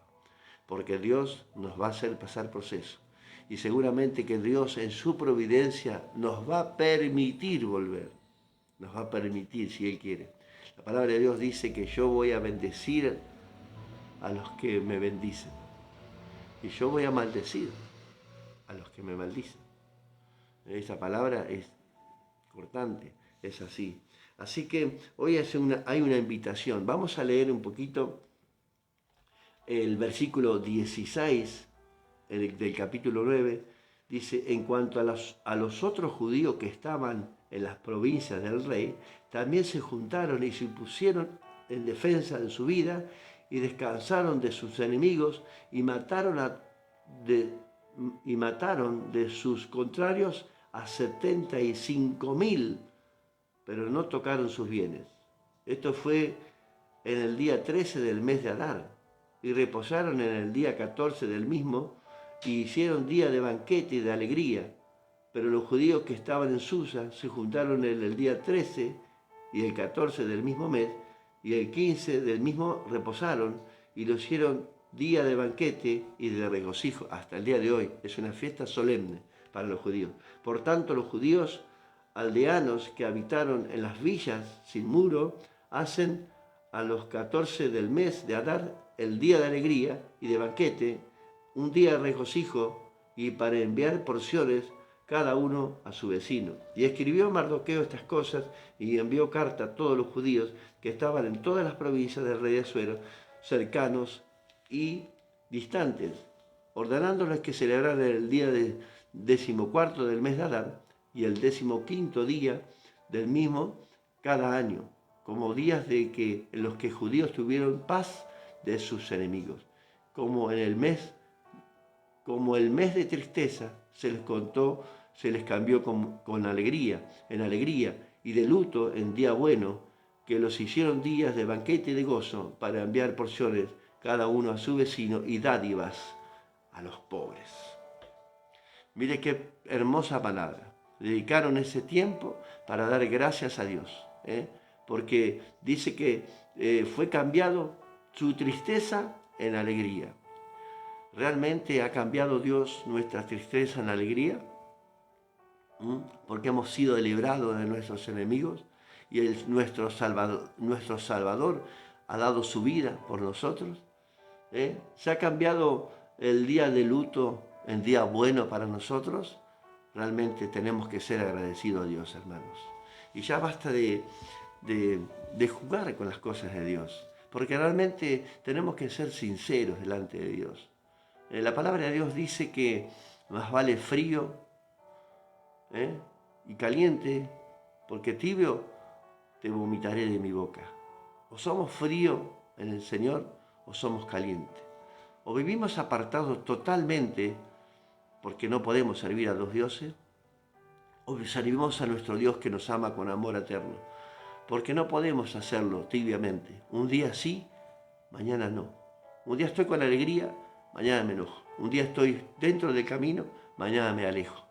Porque Dios nos va a hacer pasar proceso. Y seguramente que Dios en su providencia nos va a permitir volver. Nos va a permitir si Él quiere. La palabra de Dios dice que yo voy a bendecir a los que me bendicen. Y yo voy a maldecir a los que me maldicen. Esa palabra es cortante, es así. Así que hoy hay una invitación. Vamos a leer un poquito el versículo 16 del capítulo 9, dice, en cuanto a los otros judíos que estaban en las provincias del rey, también se juntaron y se pusieron en defensa de su vida y descansaron de sus enemigos y mataron de sus contrarios a 75.000, pero no tocaron sus bienes. Esto fue en el día 13 del mes de Adar, y reposaron en el día 14 del mismo, y hicieron día de banquete y de alegría. Pero los judíos que estaban en Susa se juntaron en el día 13 y el 14 del mismo mes, y el 15 del mismo reposaron, y lo hicieron día de banquete y de regocijo. Hasta el día de hoy es una fiesta solemne para los judíos. Por tanto, los judíos aldeanos que habitaron en las villas sin muro hacen a los 14 del mes de Adar el día de alegría y de banquete, un día de regocijo, y para enviar porciones cada uno a su vecino. Y escribió Mardoqueo estas cosas y envió carta a todos los judíos que estaban en todas las provincias del rey Asuero, cercanos y distantes, ordenándoles que celebraran el día de 14 del mes de Adar y el 15 día del mismo cada año, como días en los que judíos tuvieron paz de sus enemigos. Como el mes de tristeza se les cambió con alegría, en alegría, y de luto en día bueno, que los hicieron días de banquete y de gozo, para enviar porciones cada uno a su vecino y dádivas a los pobres. Mire qué hermosa palabra. Dedicaron ese tiempo para dar gracias a Dios, porque dice que fue cambiado su tristeza en alegría. ¿Realmente ha cambiado Dios nuestra tristeza en alegría? Porque hemos sido librados de nuestros enemigos y nuestro Salvador ha dado su vida por nosotros. ¿Se ha cambiado el día de luto en día bueno para nosotros? Realmente tenemos que ser agradecidos a Dios, hermanos. Y ya basta de jugar con las cosas de Dios, porque realmente tenemos que ser sinceros delante de Dios. La palabra de Dios dice que más vale frío y caliente, porque tibio te vomitaré de mi boca. O somos fríos en el Señor o somos calientes. O vivimos apartados totalmente porque no podemos servir a dos dioses, o servimos a nuestro Dios que nos ama con amor eterno, porque no podemos hacerlo tibiamente. Un día sí, mañana no. Un día estoy con alegría, mañana me enojo. Un día estoy dentro del camino, mañana me alejo.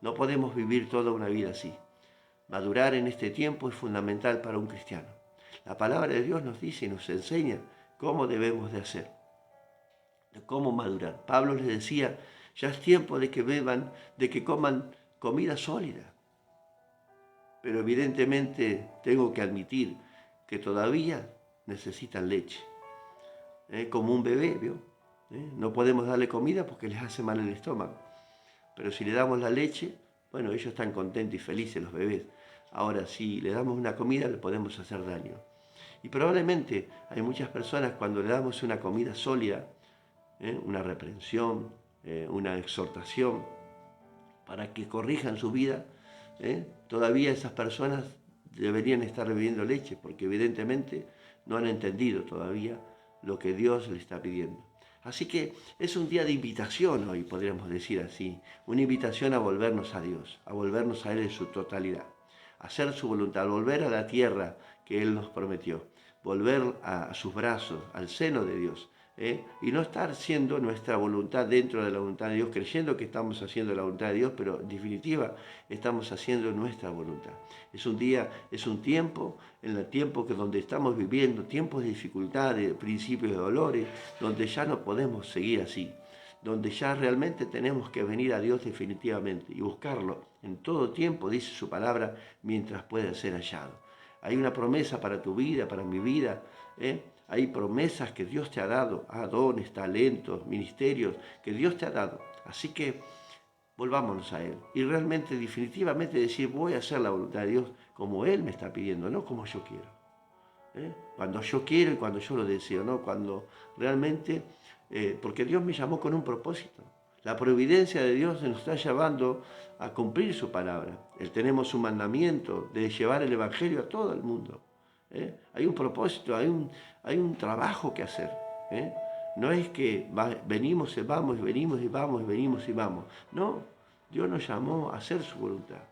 No podemos vivir toda una vida así. Madurar en este tiempo es fundamental para un cristiano. La palabra de Dios nos dice y nos enseña cómo debemos de hacer, de cómo madurar. Pablo les decía, ya es tiempo de que coman comida sólida. Pero evidentemente tengo que admitir que todavía necesitan leche. Como un bebé, ¿vio? No podemos darle comida porque les hace mal el estómago. Pero si le damos la leche, bueno, ellos están contentos y felices, los bebés. Ahora, si le damos una comida, le podemos hacer daño. Y probablemente hay muchas personas, cuando le damos una comida sólida, una reprensión, una exhortación, para que corrijan su vida, todavía esas personas deberían estar bebiendo leche, porque evidentemente no han entendido todavía lo que Dios le está pidiendo. Así que es un día de invitación hoy, podríamos decir así, una invitación a volvernos a Dios, a volvernos a Él en su totalidad, a hacer su voluntad, volver a la tierra que Él nos prometió, volver a sus brazos, al seno de Dios, y no estar siendo nuestra voluntad dentro de la voluntad de Dios, creyendo que estamos haciendo la voluntad de Dios, pero en definitiva estamos haciendo nuestra voluntad. Es un tiempo, en el tiempo donde estamos viviendo, tiempos de dificultades, principios de dolores, donde ya no podemos seguir así, donde ya realmente tenemos que venir a Dios definitivamente y buscarlo en todo tiempo, dice su palabra, mientras pueda ser hallado. Hay una promesa para tu vida, para mi vida, Hay promesas que Dios te ha dado, dones, talentos, ministerios que Dios te ha dado. Así que volvámonos a Él y realmente, definitivamente decir, voy a hacer la voluntad de Dios como Él me está pidiendo, no como yo quiero. Cuando yo quiero y cuando yo lo deseo, no cuando realmente, porque Dios me llamó con un propósito. La providencia de Dios nos está llevando a cumplir su palabra. Tenemos un mandamiento de llevar el Evangelio a todo el mundo. Hay un propósito, hay un trabajo que hacer. No es que venimos y vamos, y venimos y vamos, y venimos y vamos. No, Dios nos llamó a hacer su voluntad.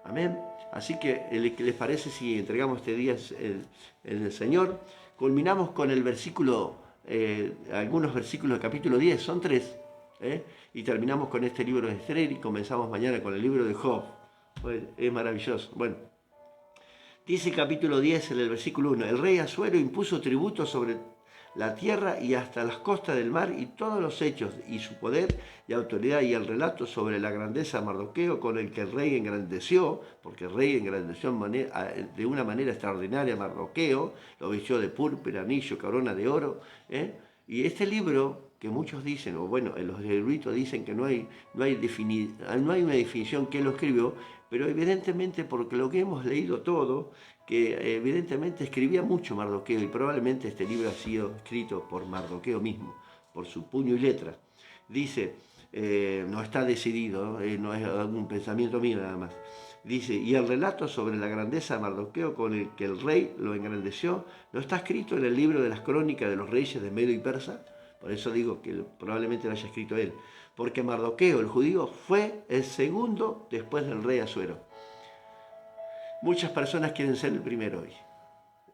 Amén. Así que, ¿qué les parece si entregamos este día en el Señor? Culminamos con el versículo, algunos versículos del capítulo 10, son 3. Y terminamos con este libro de Esther y comenzamos mañana con el libro de Job. Pues, es maravilloso. Bueno, dice capítulo 10 en el versículo 1, el rey Asuero impuso tributos sobre la tierra y hasta las costas del mar y todos los hechos y su poder y autoridad y el relato sobre la grandeza de Mardoqueo con el que el rey engrandeció, porque el rey engrandeció de una manera extraordinaria a Mardoqueo, lo vistió de púrpura, anillo, corona de oro. Y este libro, que muchos dicen, o bueno, los eruditos dicen que no hay una definición que lo escribió, pero evidentemente porque lo que hemos leído todo, que evidentemente escribía mucho Mardoqueo y probablemente este libro ha sido escrito por Mardoqueo mismo, por su puño y letra. Dice, no está decidido, no es algún pensamiento mío nada más. Dice, y el relato sobre la grandeza de Mardoqueo con el que el rey lo engrandeció, no está escrito en el libro de las crónicas de los reyes de Medo y Persa. Por eso digo que probablemente lo haya escrito él. Porque Mardoqueo, el judío, fue el segundo después del rey Asuero. Muchas personas quieren ser el primero hoy.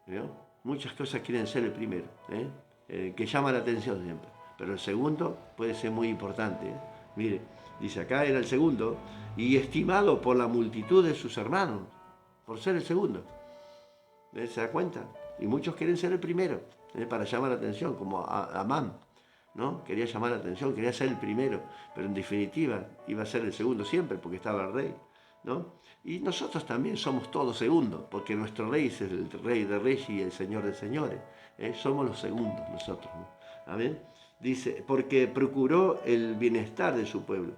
¿No? Muchas cosas quieren ser el primero. Que llama la atención siempre. Pero el segundo puede ser muy importante. Mire, dice acá era el segundo y estimado por la multitud de sus hermanos. Por ser el segundo. ¿Se da cuenta? Y muchos quieren ser el primero. Para llamar la atención, como Amán. ¿No? Quería llamar la atención, quería ser el primero, pero en definitiva iba a ser el segundo siempre porque estaba el rey, ¿no? Y nosotros también somos todos segundos, porque nuestro rey es el rey de reyes y el señor de señores. Somos los segundos nosotros, ¿no? Amén. Dice, porque procuró el bienestar de su pueblo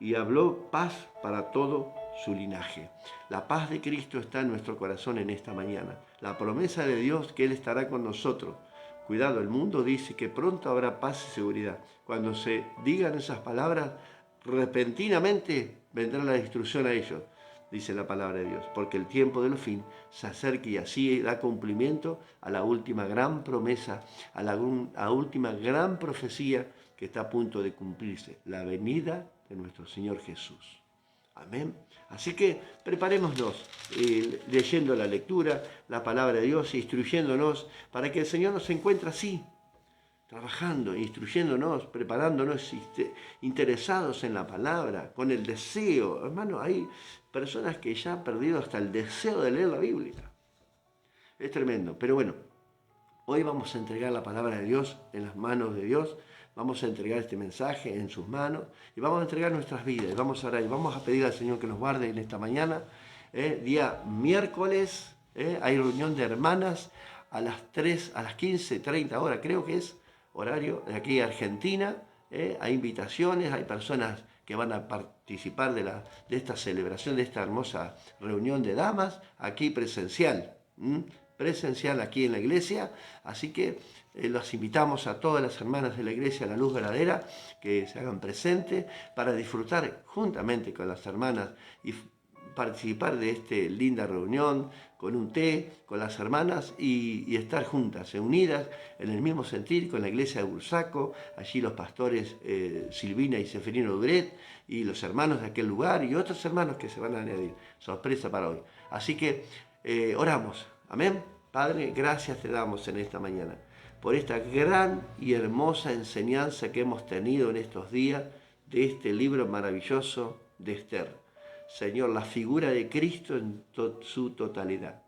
y habló paz para todo su linaje. La paz de Cristo está en nuestro corazón en esta mañana. La promesa de Dios que Él estará con nosotros. Cuidado, el mundo dice que pronto habrá paz y seguridad. Cuando se digan esas palabras, repentinamente vendrá la destrucción a ellos, dice la palabra de Dios, porque el tiempo del fin se acerca y así da cumplimiento a la última gran promesa, a la última gran profecía que está a punto de cumplirse, la venida de nuestro Señor Jesús. Amén. Así que preparémonos leyendo la lectura, la palabra de Dios, instruyéndonos para que el Señor nos encuentre así, trabajando, instruyéndonos, preparándonos, interesados en la palabra, con el deseo. Hermano, hay personas que ya han perdido hasta el deseo de leer la Biblia. Es tremendo. Pero bueno, hoy vamos a entregar la palabra de Dios en las manos de Dios. Vamos a entregar este mensaje en sus manos y vamos a entregar nuestras vidas. Vamos a orar y vamos a pedir al Señor que nos guarde en esta mañana. Día miércoles, hay reunión de hermanas a las 15:30 horas, creo que es horario de aquí a Argentina. Hay invitaciones, hay personas que van a participar de esta celebración, de esta hermosa reunión de damas, aquí presencial. Presencial aquí en la iglesia, así que los invitamos a todas las hermanas de la iglesia La Luz Verdadera que se hagan presentes para disfrutar juntamente con las hermanas y participar de esta linda reunión con un té, con las hermanas y estar juntas, unidas en el mismo sentir con la iglesia de Bursaco, allí los pastores Silvina y Seferino Dubret y los hermanos de aquel lugar y otros hermanos que se van a añadir, sorpresa para hoy. Así que oramos. Amén. Padre, gracias te damos en esta mañana por esta gran y hermosa enseñanza que hemos tenido en estos días de este libro maravilloso de Esther. Señor, la figura de Cristo en su totalidad.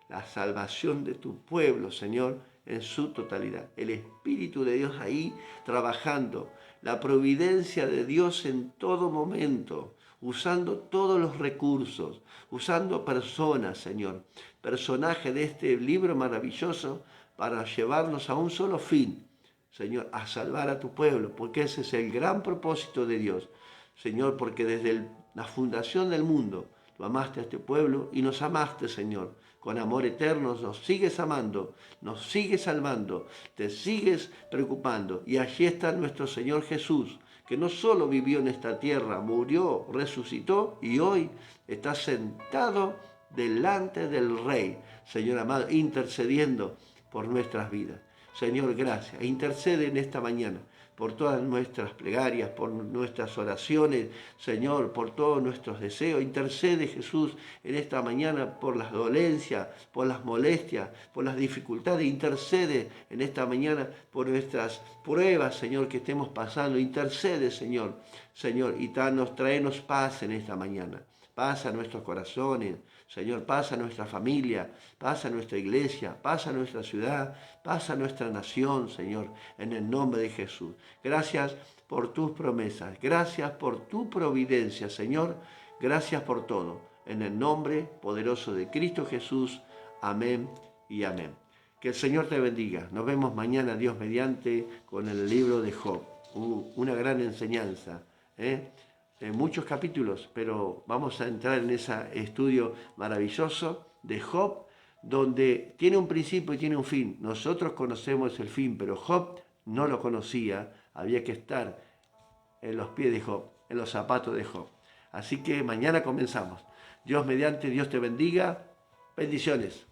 La salvación de tu pueblo, Señor, en su totalidad. El Espíritu de Dios ahí trabajando. La providencia de Dios en todo momento. Usando todos los recursos. Usando personas, Señor. Personajes de este libro maravilloso para llevarnos a un solo fin. Señor, a salvar a tu pueblo. Porque ese es el gran propósito de Dios. Señor, porque desde la fundación del mundo, Tú amaste a este pueblo y nos amaste, Señor. Con amor eterno nos sigues amando, nos sigues salvando, te sigues preocupando. Y allí está nuestro Señor Jesús, que no solo vivió en esta tierra, murió, resucitó y hoy está sentado delante del Rey, Señor amado, intercediendo por nuestras vidas. Señor, gracias. Intercede en esta mañana por todas nuestras plegarias, por nuestras oraciones, Señor, por todos nuestros deseos. Intercede, Jesús, en esta mañana por las dolencias, por las molestias, por las dificultades. Intercede en esta mañana por nuestras pruebas, Señor, que estemos pasando. Intercede, Señor, Señor, y tráenos paz en esta mañana. Paz a nuestros corazones, Señor, paz a nuestra familia, paz a nuestra iglesia, paz a nuestra ciudad, paz a nuestra nación, Señor, en el nombre de Jesús. Gracias por tus promesas, gracias por tu providencia, Señor, gracias por todo. En el nombre poderoso de Cristo Jesús, amén y amén. Que el Señor te bendiga. Nos vemos mañana, Dios mediante, con el libro de Job. Una gran enseñanza, muchos capítulos, pero vamos a entrar en ese estudio maravilloso de Job, donde tiene un principio y tiene un fin. Nosotros conocemos el fin, pero Job no lo conocía. Había que estar en los pies de Job, en los zapatos de Job. Así que mañana comenzamos. Dios mediante, Dios te bendiga. Bendiciones.